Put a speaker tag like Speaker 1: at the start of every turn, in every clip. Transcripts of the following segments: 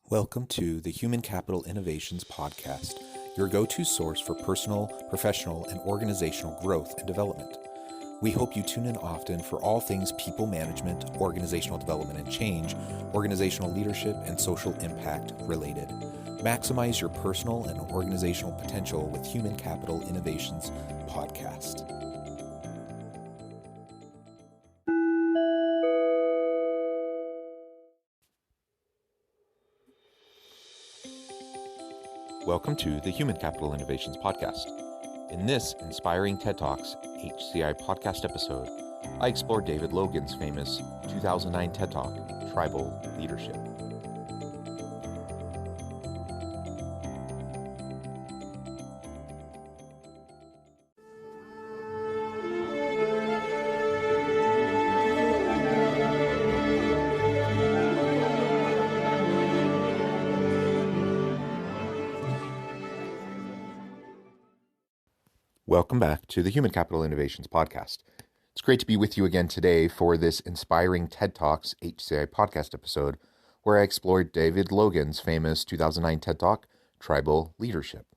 Speaker 1: Welcome to the Human Capital Innovations Podcast, your go-to source for personal, professional, and organizational growth and development. We hope you tune in often for all things people management, organizational development and change, organizational leadership, and social impact related. Maximize your personal and organizational potential with Human Capital Innovations Podcast. Welcome to the Human Capital Innovations Podcast. In this Inspiring TED Talks HCI podcast episode, I explore David Logan's famous 2009 TED Talk, Tribal Leadership. Welcome back to the Human Capital Innovations Podcast. It's great to be with you again today for this Inspiring TED Talks HCI podcast episode, where I explored David Logan's famous 2009 TED Talk, Tribal Leadership.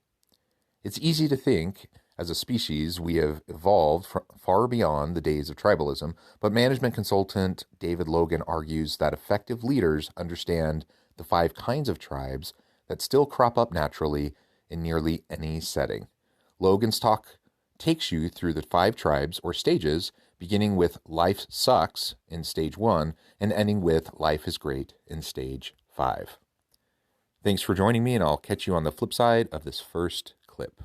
Speaker 1: It's easy to think, as a species, we have evolved far beyond the days of tribalism, but management consultant David Logan argues that effective leaders understand the 5 kinds of tribes that still crop up naturally in nearly any setting. Logan's talk takes you through the 5 tribes or stages, beginning with life sucks in stage 1 and ending with life is great in stage 5. Thanks for joining me, and I'll catch you on the flip side of this first clip.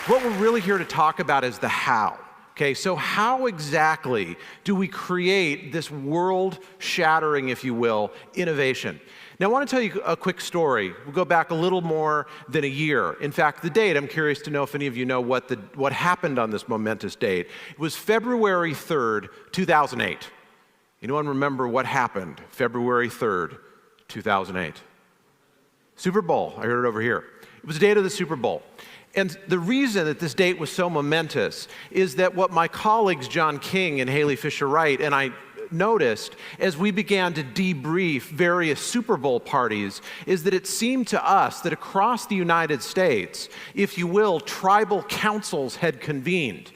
Speaker 2: What we're really here to talk about is the how. Okay, so how exactly do we create this world-shattering, if you will, innovation? Now, I want to tell you a quick story. We'll go back a little more than a year. In fact, the date, I'm curious to know if any of you know what happened on this momentous date. It was February 3rd, 2008. Anyone remember what happened February 3rd, 2008? Super Bowl. I heard it over here. It was the date of the Super Bowl. And the reason that this date was so momentous is that what my colleagues John King and Haley Fisher-Wright and I noticed as we began to debrief various Super Bowl parties is that it seemed to us that across the United States, if you will, tribal councils had convened,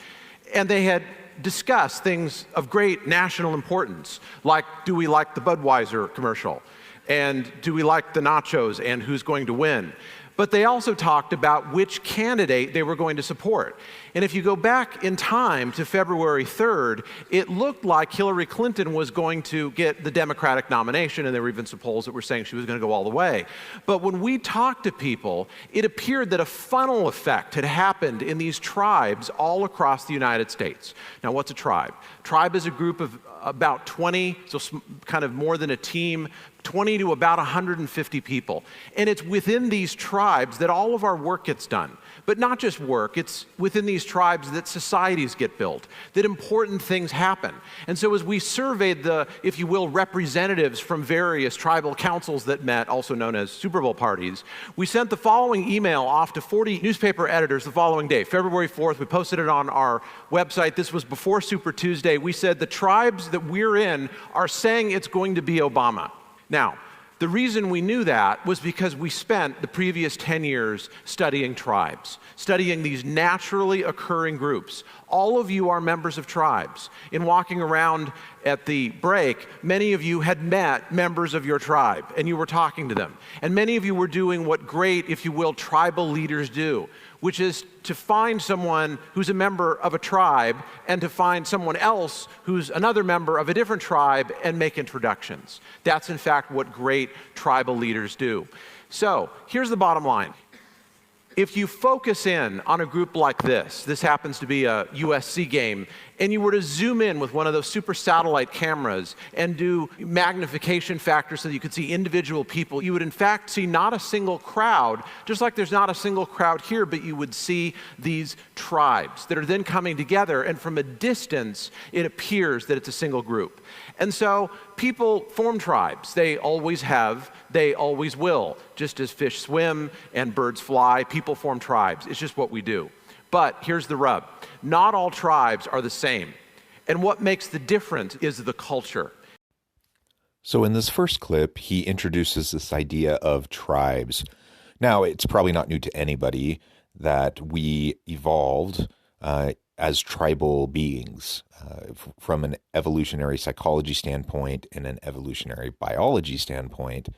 Speaker 2: and they had discussed things of great national importance, like, do we like the Budweiser commercial? And do we like the nachos and who's going to win? But they also talked about which candidate they were going to support. And if you go back in time to February 3rd, it looked like Hillary Clinton was going to get the Democratic nomination, and there were even some polls that were saying she was going to go all the way. But when we talked to people, it appeared that a funnel effect had happened in these tribes all across the United States. Now, what's a tribe? Tribe is a group of about 20, so kind of more than a team, 20 to about 150 people. And it's within these tribes that all of our work gets done. But not just work, it's within these tribes that societies get built, that important things happen. And so as we surveyed the, if you will, representatives from various tribal councils that met, also known as Super Bowl parties, we sent the following email off to 40 newspaper editors the following day, February 4th. We posted it on our website. This was before Super Tuesday. We said the tribes that we're in are saying it's going to be Obama. Now, the reason we knew that was because we spent the previous 10 years studying tribes, studying these naturally occurring groups. All of you are members of tribes. In walking around at the break, many of you had met members of your tribe, and you were talking to them. And many of you were doing what great, if you will, tribal leaders do, which is to find someone who's a member of a tribe and to find someone else who's another member of a different tribe and make introductions. That's, in fact, what great tribal leaders do. So here's the bottom line. If you focus in on a group like this happens to be a USC game, and you were to zoom in with one of those super satellite cameras and do magnification factor so that you could see individual people, you would in fact see not a single crowd, just like there's not a single crowd here, but you would see these tribes that are then coming together, and from a distance, it appears that it's a single group. And so people form tribes. They always have, they always will. Just as fish swim and birds fly, people form tribes. It's just what we do. But here's the rub. Not all tribes are the same. And what makes the difference is the culture.
Speaker 1: So in this first clip, he introduces this idea of tribes. Now, it's probably not new to anybody that we evolved as tribal beings from an evolutionary psychology standpoint and an evolutionary biology standpoint.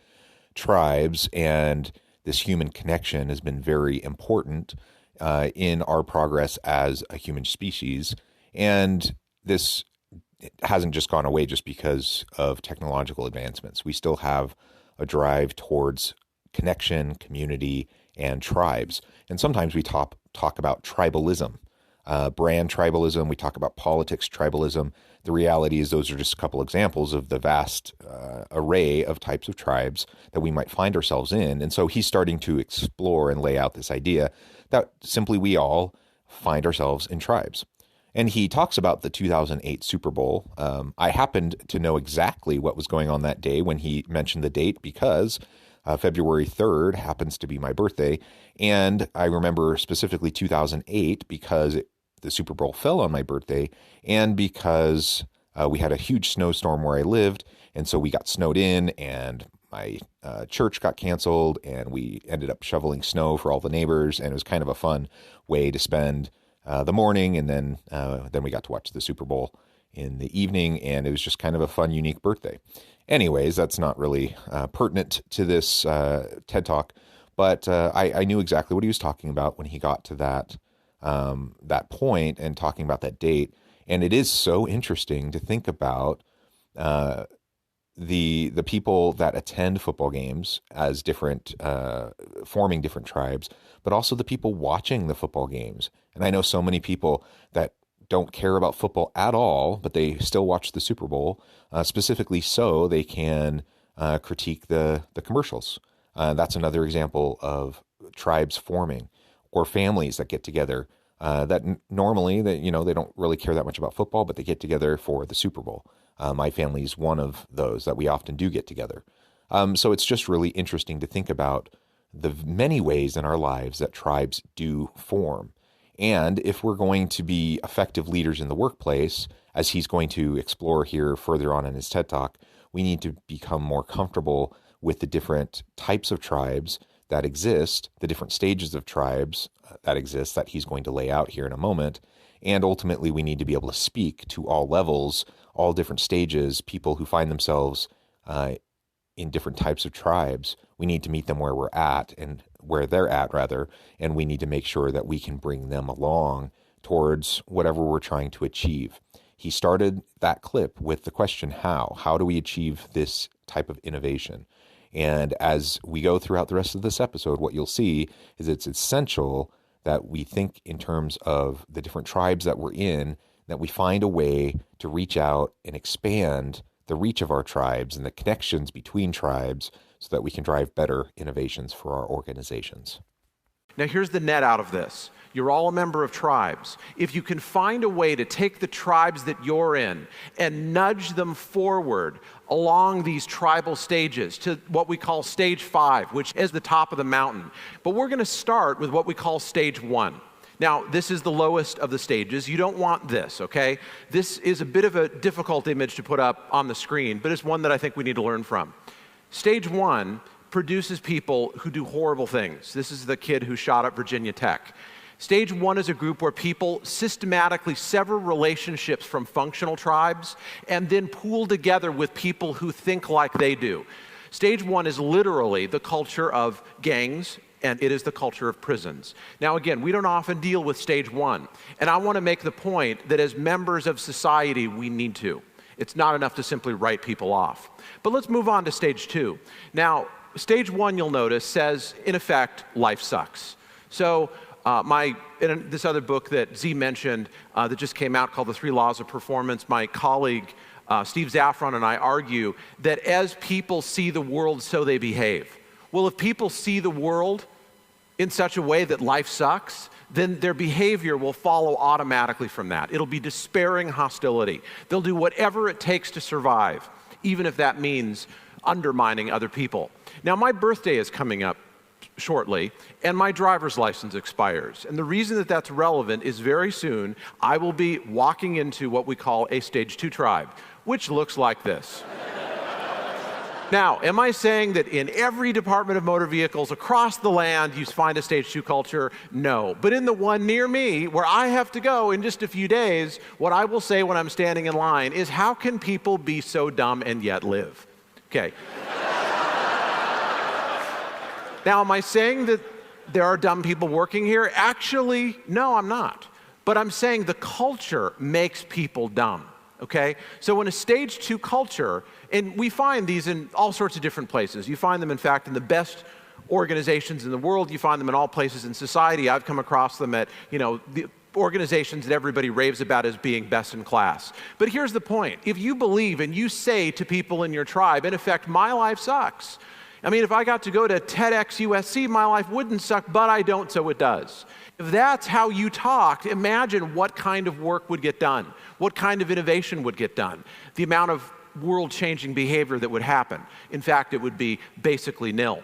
Speaker 1: Tribes and this human connection has been very important in our progress as a human species. And this hasn't just gone away just because of technological advancements. We still have a drive towards connection, community, and tribes. And sometimes we talk about tribalism, brand tribalism. We talk about politics tribalism. The reality is those are just a couple examples of the vast array of types of tribes that we might find ourselves in. And so he's starting to explore and lay out this idea that simply we all find ourselves in tribes. And he talks about the 2008 Super Bowl. I happened to know exactly what was going on that day when he mentioned the date because February 3rd happens to be my birthday. And I remember specifically 2008 because the Super Bowl fell on my birthday and because we had a huge snowstorm where I lived. And so we got snowed in and my church got canceled and we ended up shoveling snow for all the neighbors. And it was kind of a fun way to spend the morning, and then we got to watch the Super Bowl in the evening, and it was just kind of a fun, unique birthday. Anyways, that's not really pertinent to this TED Talk, but I knew exactly what he was talking about when he got to that point and talking about that date. And it is so interesting to think about the people that attend football games as different, forming different tribes, but also the people watching the football games. And I know so many people that don't care about football at all, but they still watch the Super Bowl, specifically so they can critique the commercials. That's another example of tribes forming, or families that get together that normally they don't really care that much about football, but they get together for the Super Bowl. My family's one of those that we often do get together. So it's just really interesting to think about the many ways in our lives that tribes do form. And if we're going to be effective leaders in the workplace, as he's going to explore here further on in his TED Talk, we need to become more comfortable with the different types of tribes that exist, the different stages of tribes that exist that he's going to lay out here in a moment. And ultimately, we need to be able to speak to all levels, all different stages, people who find themselves in different types of tribes. We need to meet them where we're at, and where they're at rather, and we need to make sure that we can bring them along towards whatever we're trying to achieve. He started that clip with the question, how? How do we achieve this type of innovation? And as we go throughout the rest of this episode, what you'll see is it's essential that we think in terms of the different tribes that we're in, that we find a way to reach out and expand the reach of our tribes and the connections between tribes so that we can drive better innovations for our organizations.
Speaker 2: Now here's the net out of this. You're all a member of tribes. If you can find a way to take the tribes that you're in and nudge them forward along these tribal stages to what we call stage 5, which is the top of the mountain. But we're going to start with what we call stage 1. Now, this is the lowest of the stages. You don't want this, okay? This is a bit of a difficult image to put up on the screen, but it's one that I think we need to learn from. Stage 1 produces people who do horrible things. This is the kid who shot up Virginia Tech. Stage 1 is a group where people systematically sever relationships from functional tribes and then pool together with people who think like they do. Stage 1 is literally the culture of gangs, and it is the culture of prisons. Now again, we don't often deal with stage 1, and I want to make the point that as members of society, we need to. It's not enough to simply write people off. But let's move on to stage 2. Now, stage 1, you'll notice, says, in effect, life sucks. So in this other book that Z mentioned that just came out called The 3 Laws of Performance, my colleague Steve Zaffron and I argue that as people see the world, so they behave. Well, if people see the world in such a way that life sucks, then their behavior will follow automatically from that. It'll be despairing hostility. They'll do whatever it takes to survive. even if that means undermining other people. Now, my birthday is coming up shortly, and my driver's license expires. And the reason that that's relevant is very soon I will be walking into what we call a stage 2 tribe, which looks like this. Now, am I saying that in every department of motor vehicles across the land you find a stage 2 culture? No. But in the one near me, where I have to go in just a few days, what I will say when I'm standing in line is, how can people be so dumb and yet live? Okay. Now, am I saying that there are dumb people working here? Actually, no, I'm not. But I'm saying the culture makes people dumb. Okay? So in a stage 2 culture, and we find these in all sorts of different places. You find them, in fact, in the best organizations in the world. You find them in all places in society. I've come across them at, the organizations that everybody raves about as being best in class. But here's the point. If you believe and you say to people in your tribe, in effect, my life sucks. I mean, if I got to go to TEDx USC, my life wouldn't suck, but I don't, so it does. If that's how you talked, imagine what kind of work would get done, what kind of innovation would get done, the amount of world-changing behavior that would happen. In fact, it would be basically nil.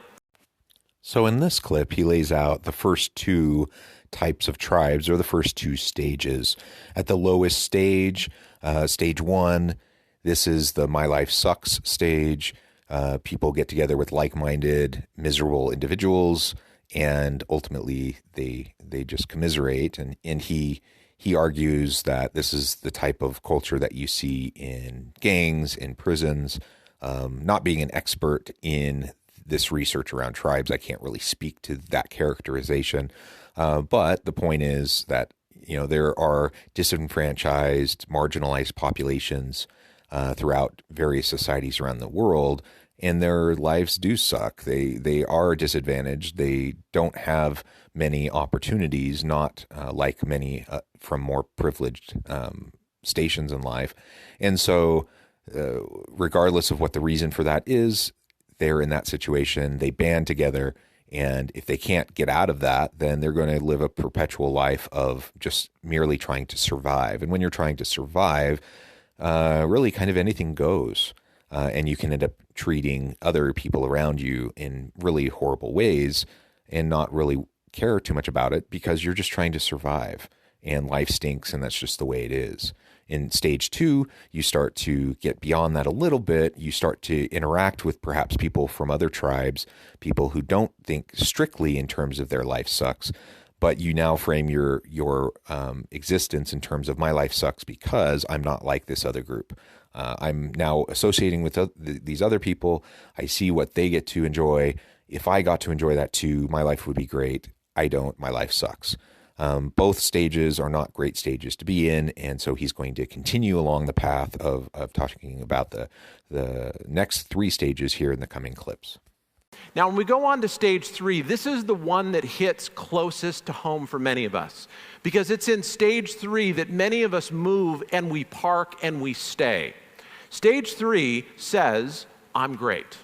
Speaker 1: So in this clip, he lays out the first 2 types of tribes, or the first 2 stages. At the lowest stage, stage 1, this is the my life sucks stage. People get together with like-minded, miserable individuals, and ultimately they just commiserate. And he argues that this is the type of culture that you see in gangs, in prisons. Not being an expert in this research around tribes, I can't really speak to that characterization. But the point is that there are disenfranchised, marginalized populations throughout various societies around the world, and their lives do suck. They are disadvantaged. They don't have many opportunities, not like many from more privileged stations in life. And so regardless of what the reason for that is, they're in that situation. They band together, and if they can't get out of that, then they're going to live a perpetual life of just merely trying to survive. And when you're trying to survive, really kind of anything goes. And you can end up treating other people around you in really horrible ways and not really care too much about it because you're just trying to survive. And life stinks, and that's just the way it is. In stage 2, you start to get beyond that a little bit. You start to interact with perhaps people from other tribes, people who don't think strictly in terms of their life sucks, but you now frame your existence in terms of my life sucks because I'm not like this other group. I'm now associating with these other people. I see what they get to enjoy. If I got to enjoy that too, my life would be great. I don't. My life sucks. Both stages are not great stages to be in, and so he's going to continue along the path of talking about the next 3 stages here in the coming clips.
Speaker 2: Now, when we go on to stage 3, this is the one that hits closest to home for many of us, because it's in stage 3 that many of us move and we park and we stay. Stage 3 says, I'm great,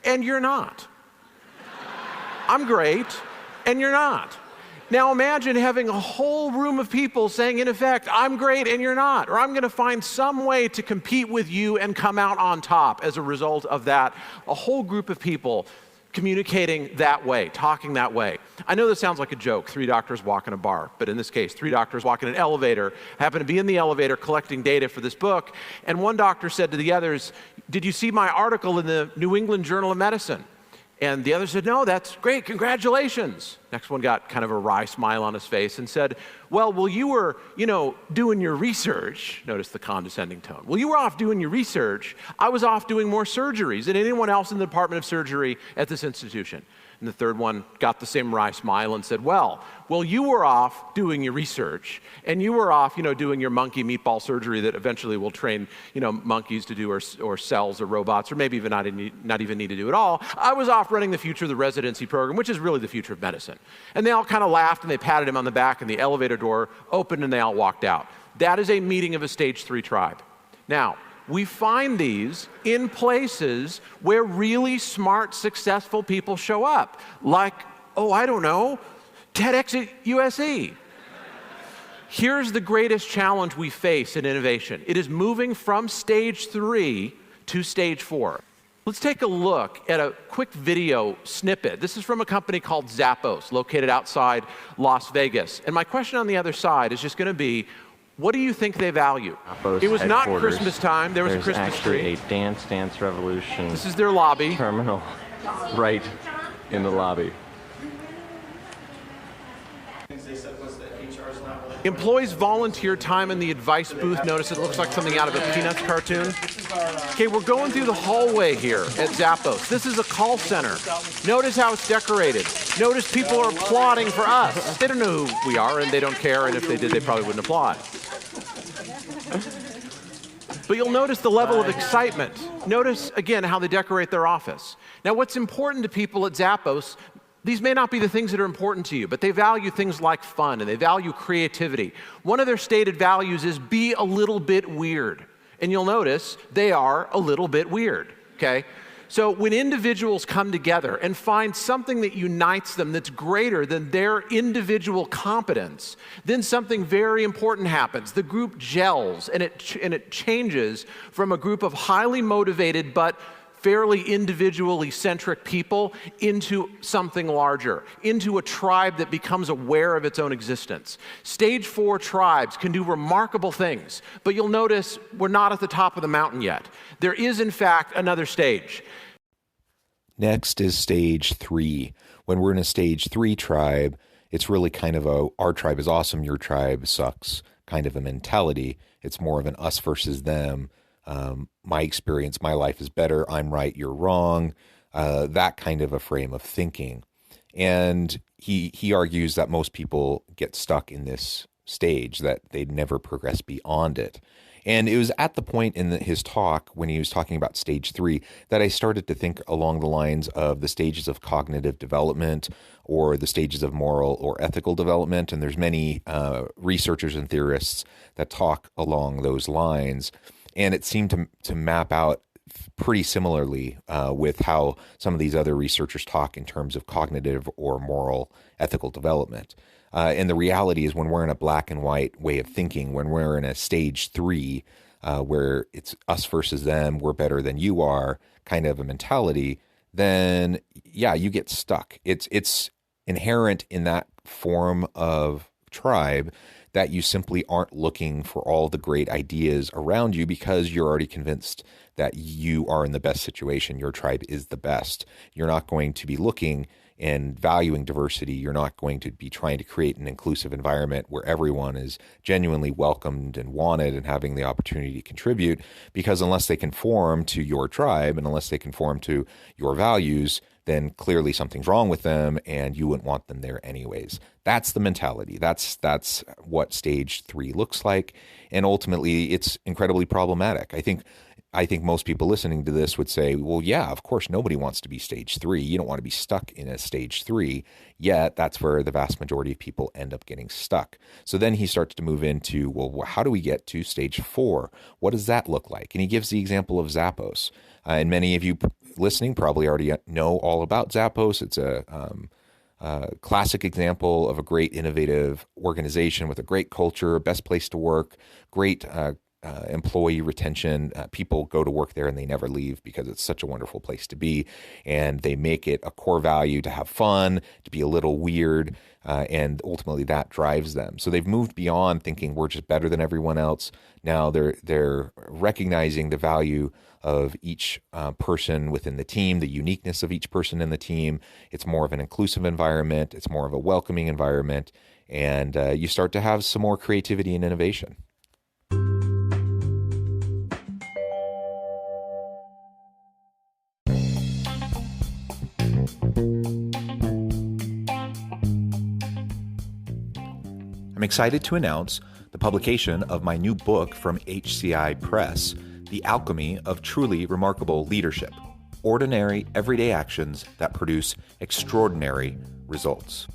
Speaker 2: and you're not. I'm great, and you're not. Now imagine having a whole room of people saying, in effect, I'm great and you're not, or I'm going to find some way to compete with you and come out on top as a result of that. A whole group of people communicating that way, talking that way. I know this sounds like a joke, 3 doctors walk in a bar, but in this case, 3 doctors walk in an elevator, happen to be in the elevator collecting data for this book, and one doctor said to the others, did you see my article in the New England Journal of Medicine? And the other said, no, that's great, congratulations. Next one got kind of a wry smile on his face and said, well, you were, doing your research. Notice the condescending tone. Well, you were off doing your research. I was off doing more surgeries than anyone else in the Department of Surgery at this institution. And the third one got the same wry smile and said, well, you were off doing your research, and you were off, doing your monkey meatball surgery that eventually will train, monkeys to do, or cells or robots, or maybe even not even need to do it all. I was off running the future of the residency program, which is really the future of medicine. And they all kind of laughed, and they patted him on the back, and the elevator door opened, and they all walked out. That is a meeting of a stage 3 tribe. Now, we find these in places where really smart, successful people show up, like, I don't know, TEDx at USC. Here's the greatest challenge we face in innovation. It is moving from stage 3 to stage 4. Let's take a look at a quick video snippet. This is from a company called Zappos, located outside Las Vegas. And my question on the other side is just going to be, what do you think they value?
Speaker 3: Zappos
Speaker 2: It was not
Speaker 3: headquarters.
Speaker 2: Christmas time. There was a
Speaker 3: There's
Speaker 2: Christmas
Speaker 3: actually
Speaker 2: tree.
Speaker 3: a Dance Revolution
Speaker 2: This is their lobby.
Speaker 3: terminal right in the lobby.
Speaker 2: Employees volunteer time in the advice booth. Notice it looks like something out of a Peanuts cartoon. Okay, we're going through the hallway here at Zappos. This is a call center. Notice how it's decorated. Notice people are applauding for us. They don't know who we are, and they don't care, and if they did, they probably wouldn't applaud. But you'll notice the level of excitement. Notice, again, how they decorate their office. Now, what's important to people at Zappos, these may not be the things that are important to you, but they value things like fun, and they value creativity. One of their stated values is be a little bit weird. And you'll notice they are a little bit weird, okay? So when individuals come together and find something that unites them that's greater than their individual competence, then something very important happens. The group gels, and it changes from a group of highly motivated but fairly individually centric people into something larger, into a tribe that becomes aware of its own existence. Stage 4 tribes can do remarkable things, but you'll notice we're not at the top of the mountain yet. There is, in fact, another stage.
Speaker 1: Next is stage 3. When we're in a stage 3 tribe, it's really kind of our tribe is awesome, your tribe sucks kind of a mentality. It's more of an us versus them. My experience, my life is better, I'm right, you're wrong, that kind of a frame of thinking. And he argues that most people get stuck in this stage, that they never progress beyond it. And it was at the point in his talk, when he was talking about stage 3, that I started to think along the lines of the stages of cognitive development or the stages of moral or ethical development. And there's many researchers and theorists that talk along those lines. And it seemed to map out pretty similarly with how some of these other researchers talk in terms of cognitive or moral ethical development. And the reality is when we're in a black and white way of thinking, when we're in a stage 3 where it's us versus them, we're better than you are kind of a mentality, then yeah, you get stuck. It's inherent in that form of tribe that you simply aren't looking for all the great ideas around you because you're already convinced that you are in the best situation. Your tribe is the best. You're not going to be looking and valuing diversity. You're not going to be trying to create an inclusive environment where everyone is genuinely welcomed and wanted and having the opportunity to contribute, because unless they conform to your tribe and unless they conform to your values, then clearly something's wrong with them and you wouldn't want them there anyways. That's the mentality. That's what stage 3 looks like. And ultimately, it's incredibly problematic. I think most people listening to this would say, well, yeah, of course, nobody wants to be stage 3. You don't want to be stuck in a stage 3, yet that's where the vast majority of people end up getting stuck. So then he starts to move into, well, how do we get to stage 4? What does that look like? And he gives the example of Zappos. And many of you listening probably already know all about Zappos. It's a classic example of a great innovative organization with a great culture, best place to work, great employee retention. People go to work there and they never leave because it's such a wonderful place to be. And they make it a core value to have fun, to be a little weird. And ultimately that drives them. So they've moved beyond thinking we're just better than everyone else. Now they're recognizing the value of each person within the team, the uniqueness of each person in the team. It's more of an inclusive environment. It's more of a welcoming environment. And you start to have some more creativity and innovation. I'm excited to announce the publication of my new book from HCI Press, The Alchemy of Truly Remarkable Leadership: Ordinary, Everyday Actions that Produce Extraordinary Results.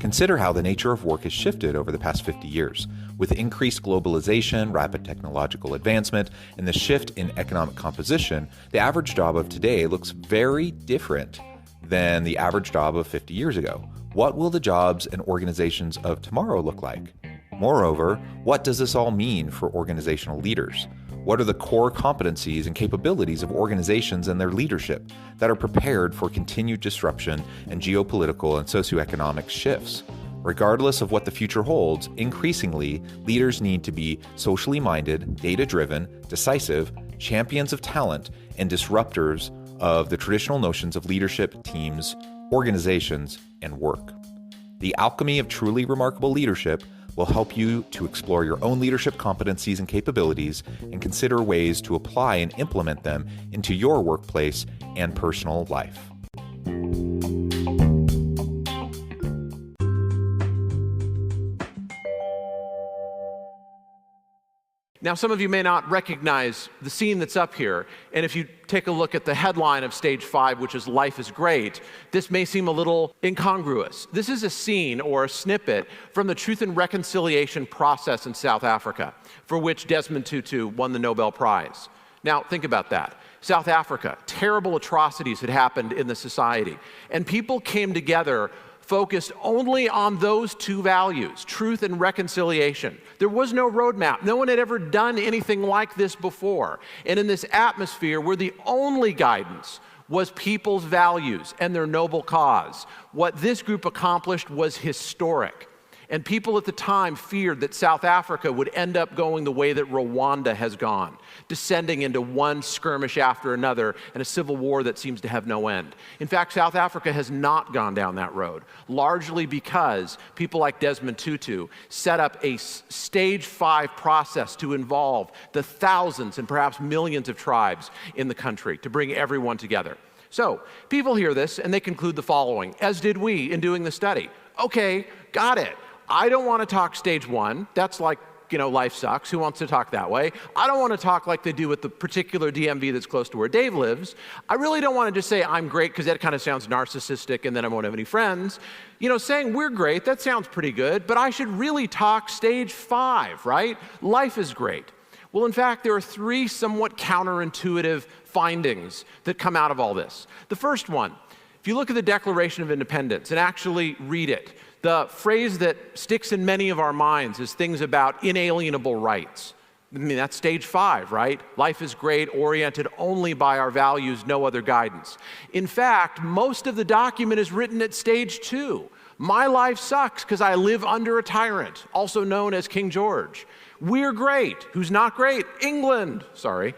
Speaker 1: Consider how the nature of work has shifted over the past 50 years. With increased globalization, rapid technological advancement, and the shift in economic composition, the average job of today looks very different than the average job of 50 years ago. What will the jobs and organizations of tomorrow look like? Moreover, what does this all mean for organizational leaders? What are the core competencies and capabilities of organizations and their leadership that are prepared for continued disruption and geopolitical and socioeconomic shifts? Regardless of what the future holds, increasingly, leaders need to be socially minded, data-driven, decisive, champions of talent, and disruptors of the traditional notions of leadership, teams, organizations, and work. The alchemy of truly remarkable leadership will help you to explore your own leadership competencies and capabilities and consider ways to apply and implement them into your workplace and personal life.
Speaker 2: Now, some of you may not recognize the scene that's up here, and if you take a look at the headline of Stage 5, which is Life is Great, this may seem a little incongruous. This is a scene or a snippet from the Truth and Reconciliation process in South Africa, for which Desmond Tutu won the Nobel Prize. Now, think about that. South Africa, terrible atrocities had happened in the society, and people came together focused only on those two values, truth and reconciliation. There was no roadmap. No one had ever done anything like this before. And in this atmosphere where the only guidance was people's values and their noble cause, what this group accomplished was historic. And people at the time feared that South Africa would end up going the way that Rwanda has gone, descending into one skirmish after another and a civil war that seems to have no end. In fact, South Africa has not gone down that road, largely because people like Desmond Tutu set up a Stage 5 process to involve the thousands and perhaps millions of tribes in the country to bring everyone together. So people hear this and they conclude the following, as did we in doing the study. Okay, got it. I don't want to talk Stage 1. That's like, life sucks. Who wants to talk that way? I don't want to talk like they do with the particular DMV that's close to where Dave lives. I really don't want to just say I'm great because that kind of sounds narcissistic and then I won't have any friends. Saying we're great, that sounds pretty good, but I should really talk Stage 5, right? Life is great. Well, in fact, there are three somewhat counterintuitive findings that come out of all this. The first one, if you look at the Declaration of Independence and actually read it, the phrase that sticks in many of our minds is things about inalienable rights. I mean, that's Stage 5, right? Life is great, oriented only by our values, no other guidance. In fact, most of the document is written at Stage 2. My life sucks because I live under a tyrant, also known as King George. We're great. Who's not great? England. Sorry.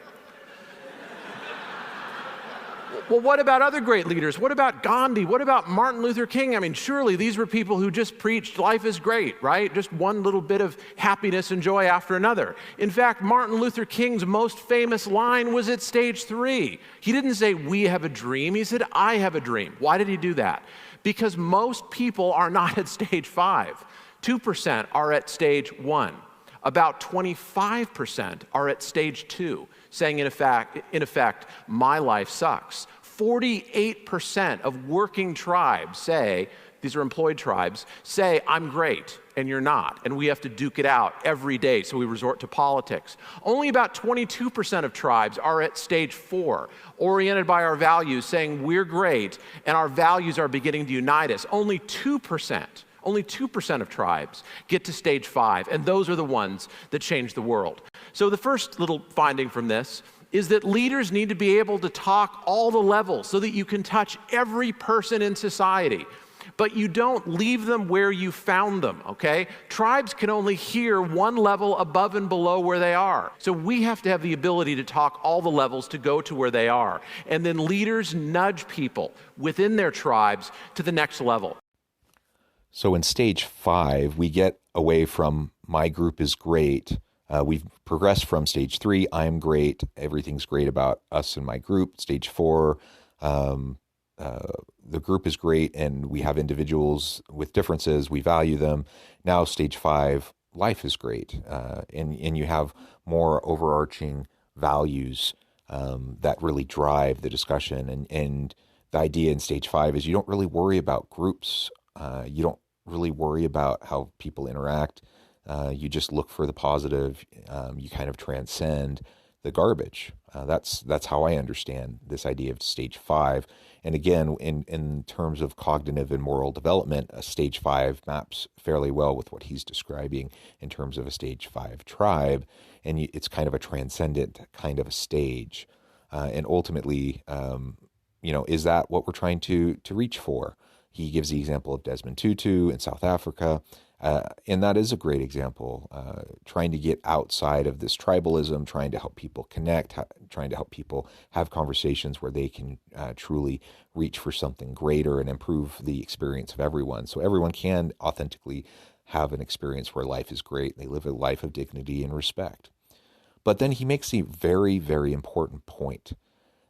Speaker 2: Well, what about other great leaders? What about Gandhi? What about Martin Luther King? I mean, surely these were people who just preached life is great, right? Just one little bit of happiness and joy after another. In fact, Martin Luther King's most famous line was at Stage 3. He didn't say, we have a dream. He said, I have a dream. Why did he do that? Because most people are not at Stage 5. 2% are at Stage 1. About 25% are at Stage 2, saying in effect, my life sucks. 48% of working tribes say, these are employed tribes, say I'm great and you're not, and we have to duke it out every day, so we resort to politics. Only about 22% of tribes are at Stage 4, oriented by our values, saying we're great and our values are beginning to unite us. Only 2% of tribes get to Stage 5, and those are the ones that change the world. So the first little finding from this is that leaders need to be able to talk all the levels so that you can touch every person in society. But you don't leave them where you found them, okay? Tribes can only hear one level above and below where they are. So we have to have the ability to talk all the levels to go to where they are. And then leaders nudge people within their tribes to the next level.
Speaker 1: So in Stage 5, we get away from my group is great. We've progressed from Stage 3, I'm great, everything's great about us and my group. Stage 4, the group is great and we have individuals with differences, we value them. Now Stage 5, life is great. And you have more overarching values that really drive the discussion. And the idea in Stage 5 is you don't really worry about groups. You don't really worry about how people interact. You just look for the positive. You kind of transcend the garbage. That's how I understand this idea of stage 5. And again, in terms of cognitive and moral development, a stage 5 maps fairly well with what he's describing in terms of a stage 5 tribe. And it's kind of a transcendent kind of a stage. And ultimately, is that what we're trying to reach for? He gives the example of Desmond Tutu in South Africa. And that is a great example, trying to get outside of this tribalism, trying to help people connect, trying to help people have conversations where they can truly reach for something greater and improve the experience of everyone. So everyone can authentically have an experience where life is great. They live a life of dignity and respect. But then he makes a very, very important point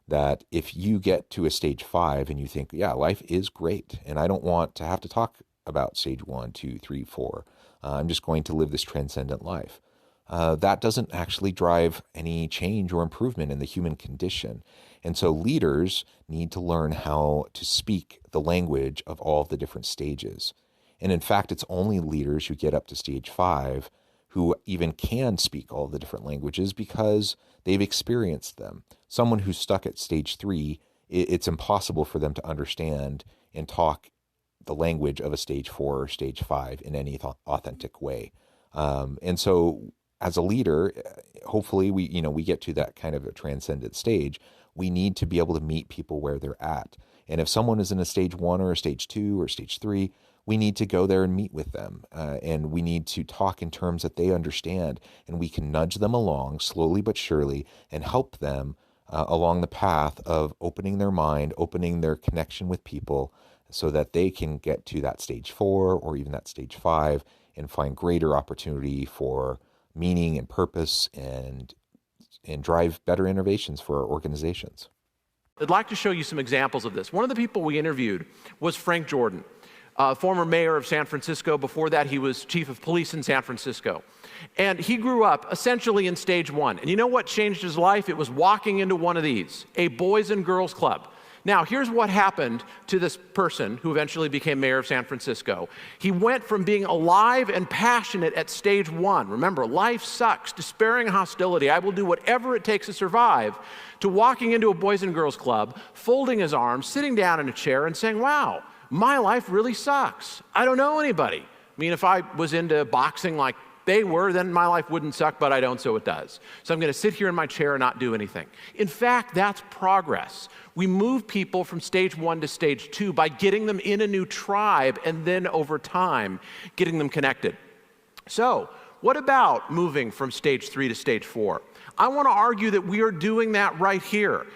Speaker 1: that if you get to a stage 5 and you think, yeah, life is great, and I don't want to have to talk about stage 1, 2, 3, 4. I'm just going to live this transcendent life. That doesn't actually drive any change or improvement in the human condition. And so leaders need to learn how to speak the language of all of the different stages. And in fact, it's only leaders who get up to stage 5 who even can speak all the different languages because they've experienced them. Someone who's stuck at stage 3, it's impossible for them to understand and talk the language of a stage 4 or stage 5 in any authentic way. And so as a leader, hopefully we get to that kind of a transcendent stage. We need to be able to meet people where they're at. And if someone is in a stage 1 or a stage 2 or stage 3, we need to go there and meet with them. And we need to talk in terms that they understand. And we can nudge them along slowly but surely and help them along the path of opening their mind, opening their connection with people, so that they can get to that stage 4 or even that stage 5 and find greater opportunity for meaning and purpose and drive better innovations for our organizations.
Speaker 2: I'd like to show you some examples of this. One of the people we interviewed was Frank Jordan, former mayor of San Francisco. Before that, he was chief of police in San Francisco. And he grew up essentially in stage 1. And you know what changed his life? It was walking into one of these, a boys and girls club. Now, here's what happened to this person who eventually became mayor of San Francisco. He went from being alive and passionate at stage 1, remember, life sucks, despairing hostility, I will do whatever it takes to survive, to walking into a boys and girls club, folding his arms, sitting down in a chair and saying, wow, my life really sucks. I don't know anybody. I mean, if I was into boxing like they were, then my life wouldn't suck, but I don't, so it does. So I'm going to sit here in my chair and not do anything. In fact, that's progress. We move people from stage 1 to stage 2 by getting them in a new tribe and then over time, getting them connected. So what about moving from stage 3 to stage 4? I want to argue that we are doing that right here.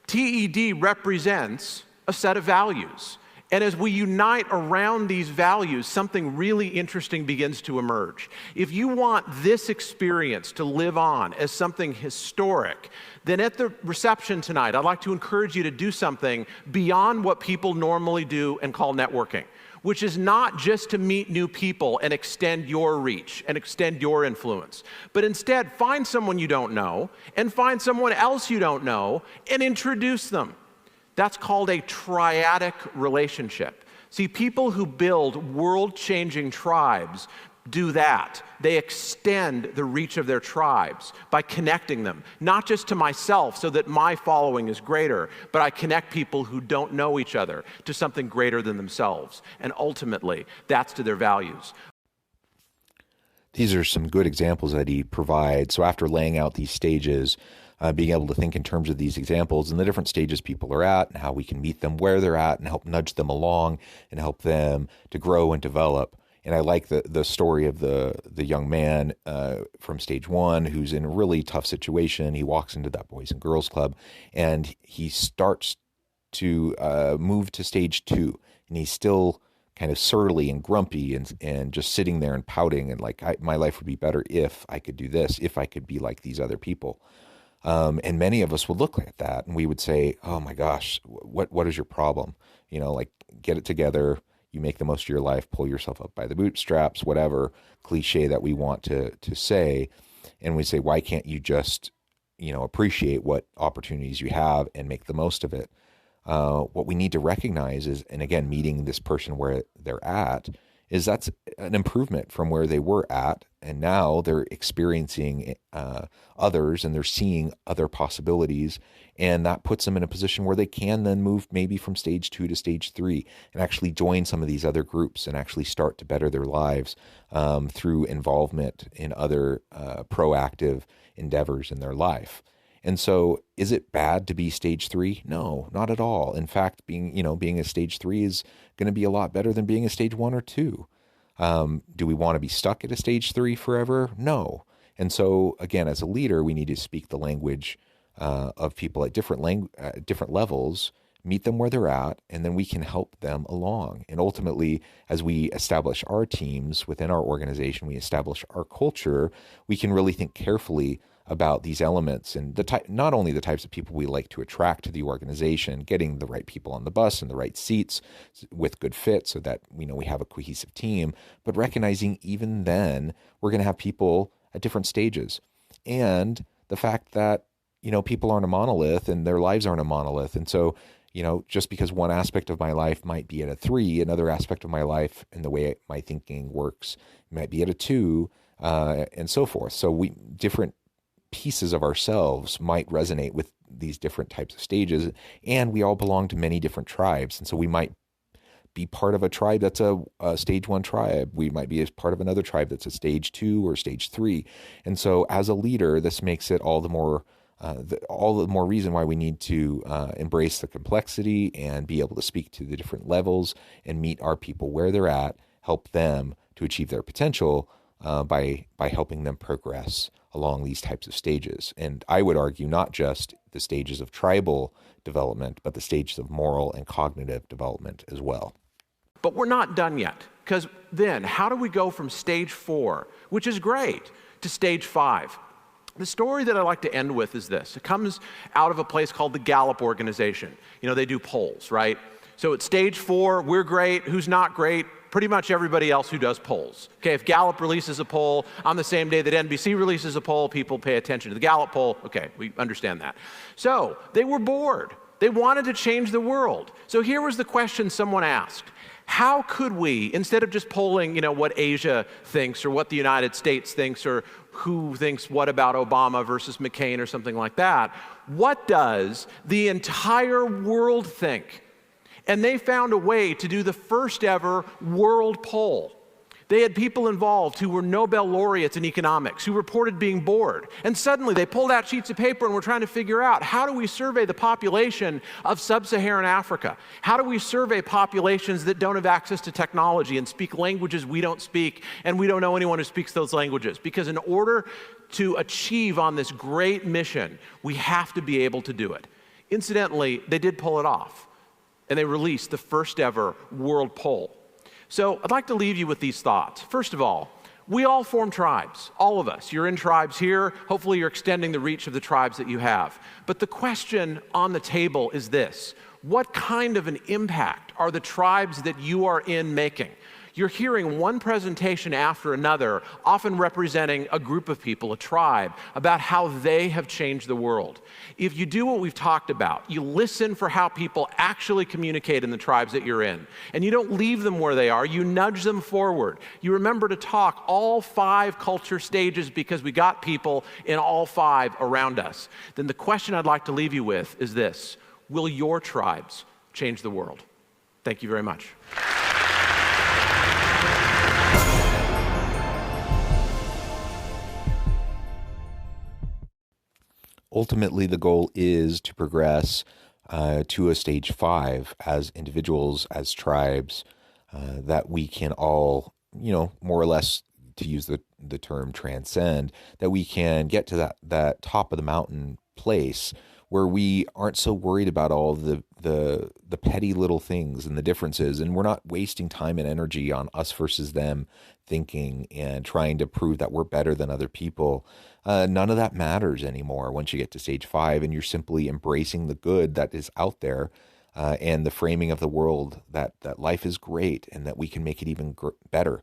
Speaker 2: TED represents a set of values. And as we unite around these values, something really interesting begins to emerge. If you want this experience to live on as something historic, then at the reception tonight, I'd like to encourage you to do something beyond what people normally do and call networking, which is not just to meet new people and extend your reach and extend your influence, but instead find someone you don't know and find someone else you don't know and introduce them. That's called a triadic relationship. See, people who build world-changing tribes do that. They extend the reach of their tribes by connecting them, not just to myself so that my following is greater, but I connect people who don't know each other to something greater than themselves. And ultimately, that's to their values.
Speaker 1: These are some good examples that he provides. So after laying out these stages, being able to think in terms of these examples and the different stages people are at and how we can meet them where they're at and help nudge them along and help them to grow and develop. And I like the story of the young man from stage 1 who's in a really tough situation. He walks into that boys and girls club and he starts to move to stage 2, and he's still kind of surly and grumpy and just sitting there and pouting and like, my life would be better if I could do this, if I could be like these other people. And many of us would look at that and we would say, oh my gosh, what is your problem? Like, get it together. You make the most of your life, pull yourself up by the bootstraps, whatever cliche that we want to say. And we say, why can't you just, appreciate what opportunities you have and make the most of it? What we need to recognize is, and again, meeting this person where they're at, is that's an improvement from where they were at. And now they're experiencing others, and they're seeing other possibilities. And that puts them in a position where they can then move maybe from stage 2 to stage 3 and actually join some of these other groups and actually start to better their lives through involvement in other proactive endeavors in their life. And so is it bad to be stage 3? No, not at all. In fact, being a stage 3 is going to be a lot better than being a stage 1 or 2. Do we want to be stuck at a stage 3 forever? No. And so again, as a leader, we need to speak the language of people at different levels, meet them where they're at, and then we can help them along. And ultimately, as we establish our teams within our organization, we establish our culture, we can really think carefully about these elements and not only the types of people we like to attract to the organization, getting the right people on the bus and the right seats with good fit so that we have a cohesive team, but recognizing even then we're going to have people at different stages. And the fact that, people aren't a monolith and their lives aren't a monolith. And so, just because one aspect of my life might be at a 3, another aspect of my life and the way my thinking works might be at a 2, and so forth. So different pieces of ourselves might resonate with these different types of stages, and we all belong to many different tribes. And so we might be part of a tribe that's a stage 1 tribe. We might be as part of another tribe that's a stage 2 or stage 3. And so as a leader, this makes it all the more reason why we need to embrace the complexity and be able to speak to the different levels and meet our people where they're at, help them to achieve their potential by helping them progress along these types of stages. And I would argue not just the stages of tribal development, but the stages of moral and cognitive development as well.
Speaker 2: But we're not done yet, because then how do we go from stage 4, which is great, to stage 5? The story that I like to end with is this. It comes out of a place called the Gallup organization. They do polls, right? So at stage 4, we're great. Who's not great? Pretty much everybody else who does polls. Okay, if Gallup releases a poll on the same day that NBC releases a poll, people pay attention to the Gallup poll. Okay, we understand that. So they were bored. They wanted to change the world. So here was the question someone asked. How could we, instead of just polling, what Asia thinks or what the United States thinks or who thinks what about Obama versus McCain or something like that, what does the entire world think? And they found a way to do the first ever world poll. They had people involved who were Nobel laureates in economics, who reported being bored. And suddenly they pulled out sheets of paper and were trying to figure out, how do we survey the population of sub-Saharan Africa? How do we survey populations that don't have access to technology and speak languages we don't speak, and we don't know anyone who speaks those languages? Because in order to achieve on this great mission, we have to be able to do it. Incidentally, they did pull it off, and they released the first ever world poll. So I'd like to leave you with these thoughts. First of all, we all form tribes, all of us. You're in tribes here. Hopefully you're extending the reach of the tribes that you have. But the question on the table is this: what kind of an impact are the tribes that you are in making? You're hearing one presentation after another, often representing a group of people, a tribe, about how they have changed the world. If you do what we've talked about, you listen for how people actually communicate in the tribes that you're in, and you don't leave them where they are, you nudge them forward. You remember to talk all 5 culture stages because we got people in all 5 around us. Then the question I'd like to leave you with is this: will your tribes change the world? Thank you very much.
Speaker 1: Ultimately, the goal is to progress to a stage 5 as individuals, as tribes, that we can all, more or less, to use the term transcend, that we can get to that top of the mountain place where we aren't so worried about all the petty little things and the differences, and we're not wasting time and energy on us versus them thinking and trying to prove that we're better than other people. None of that matters anymore once you get to stage 5, and you're simply embracing the good that is out there, and the framing of the world that life is great and that we can make it even better.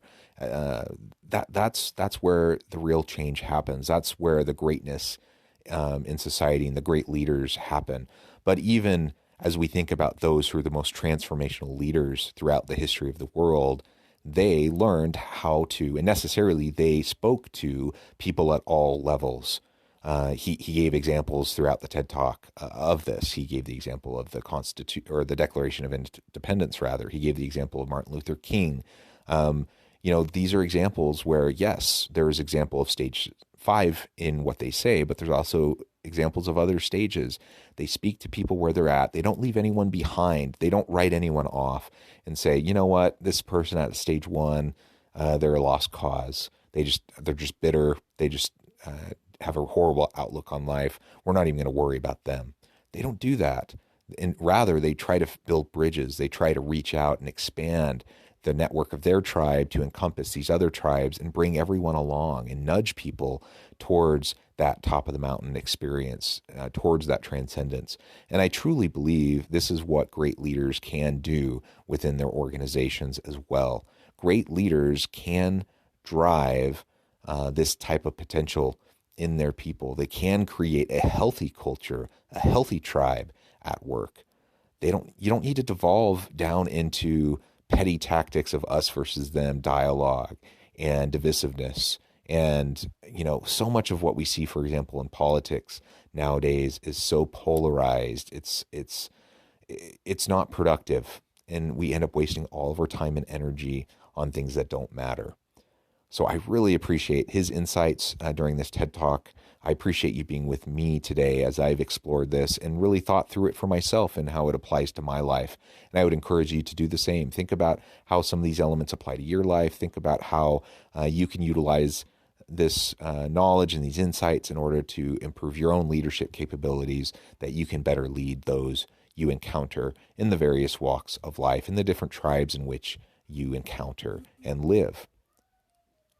Speaker 1: That's where the real change happens. That's where the greatness in society and the great leaders happen. But even as we think about those who are the most transformational leaders throughout the history of the world, they learned how to, and necessarily they spoke to people at all levels. He gave examples throughout the TED Talk of this. He gave the example of the the Declaration of Independence, rather. He gave the example of Martin Luther King. These are examples where, yes, there is example of stage 5 in what they say, but there's also examples of other stages. They speak to people where they're at. They don't leave anyone behind. They don't write anyone off and say, you know what, this person at stage 1, they're a lost cause. They're just bitter. They just have a horrible outlook on life. We're not even going to worry about them. They don't do that. And rather, they try to build bridges. They try to reach out and expand the network of their tribe to encompass these other tribes and bring everyone along and nudge people towards that top of the mountain experience, towards that transcendence. And I truly believe this is what great leaders can do within their organizations as well. Great leaders can drive this type of potential in their people. They can create a healthy culture, a healthy tribe at work. You don't need to devolve down into petty tactics of us versus them dialogue and divisiveness. And, so much of what we see, for example, in politics nowadays is so polarized. It's not productive. And we end up wasting all of our time and energy on things that don't matter. So I really appreciate his insights during this TED Talk. I appreciate you being with me today as I've explored this and really thought through it for myself and how it applies to my life. And I would encourage you to do the same. Think about how some of these elements apply to your life. Think about how you can utilize this knowledge and these insights in order to improve your own leadership capabilities, that you can better lead those you encounter in the various walks of life, in the different tribes in which you encounter and live.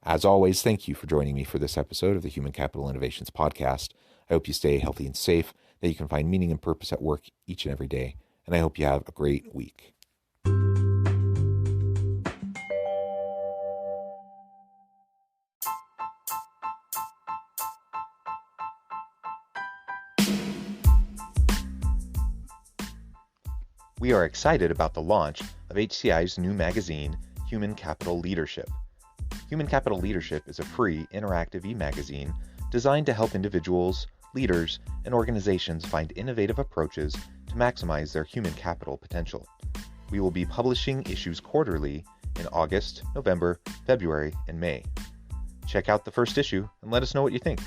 Speaker 1: As always, thank you for joining me for this episode of the Human Capital Innovations Podcast. I hope you stay healthy and safe, that you can find meaning and purpose at work each and every day, and I hope you have a great week. We are excited about the launch of HCI's new magazine, Human Capital Leadership. Human Capital Leadership is a free, interactive e-magazine designed to help individuals, leaders, and organizations find innovative approaches to maximize their human capital potential. We will be publishing issues quarterly in August, November, February, and May. Check out the first issue and let us know what you think.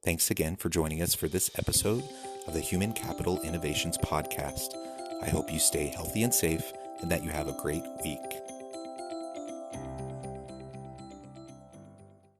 Speaker 1: Thanks again for joining us for this episode of the Human Capital Innovations Podcast. I hope you stay healthy and safe and that you have a great week.